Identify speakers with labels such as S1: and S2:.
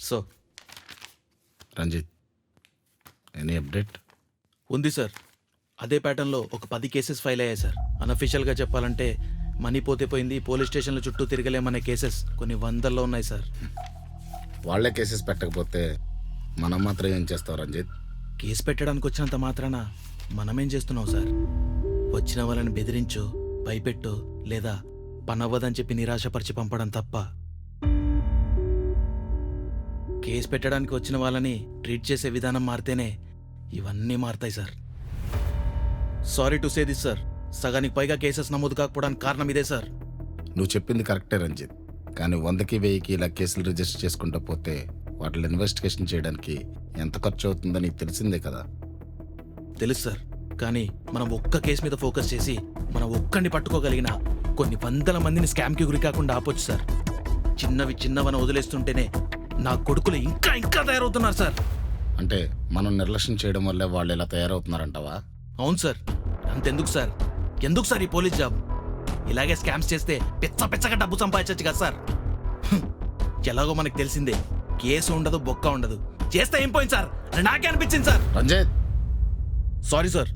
S1: So
S2: Ranjith, any update?
S1: ఉంది sir. అదే ప్యాటర్న్లో ఒక 10 కేసెస్ ఫైల్ అయ్యాయి సార్. అన్అఫీషియల్గా చెప్పాలంటే మనీ పోతే పోయింది, పోలీస్ స్టేషన్ల చుట్టూ తిరగలేమనే కేసెస్ కొన్ని వందల్లో ఉన్నాయి సార్.
S2: వాళ్లే కేసెస్ పెట్టకపోతే మనం మాత్రం ఏం చేస్తాం రంజిత్?
S1: కేసు పెట్టడానికి వచ్చినంత మాత్రాన మనమేం చేస్తున్నాం సార్? వచ్చిన వాళ్ళని బెదిరించో, భయపెట్టో లేదా పనవ్వదని చెప్పి నిరాశపరిచి పంపడం తప్ప. కేసు పెట్టడానికి వచ్చిన వాళ్ళని ట్రీట్ చేసే విధానం మారితేనే ఇవన్నీ మారతాయి sir. Sorry to say this sir, సగానికి పైగా కేసెస్ నమోదు కాకపోవడానికి కారణం ఇదే సార్.
S2: నువ్వు చెప్పింది కరెక్టే రంజిత్, కానీ 100కి 1000కి ఇలా కేసులు రిజిస్టర్ చేసుకుంటూ పోతే వాటిని ఇన్వెస్టిగేషన్ చేయడానికి ఎంత ఖర్చు అవుతుందో నీకు తెలిసిందే కదా.
S1: తెలుసు సార్, కానీ మనం ఒక్క కేసు మీద ఫోకస్ చేసి మనం ఒక్కడిని పట్టుకోగలిగిన కొన్ని వందల మందిని స్కామ్కి గురి కాకుండా ఆపొచ్చు సార్. చిన్నవని వదిలేస్తుంటేనే నా కొడుకులు ఇంకా ఇంకా తయారవుతున్నారు సార్.
S2: అంటే మనం నిర్లక్ష్యం చేయడం వల్లే వాళ్ళు ఇలా తయారవుతున్నారంటావా?
S1: అవును సార్. అంతెందుకు సార్, ఎందుకు సార్ ఈ పోలీస్ జాబ్? ఇలాగే స్కామ్స్ చేస్తే పెచ్చగా డబ్బు సంపాదించచ్చు కదా సార్. ఎలాగో మనకు తెలిసిందే, కేసు ఉండదు, బొక్క ఉండదు. చేస్తే ఏం పోయింది సార్ అని నాకే అనిపించింది సార్.
S2: Ranjith,
S1: sorry sir,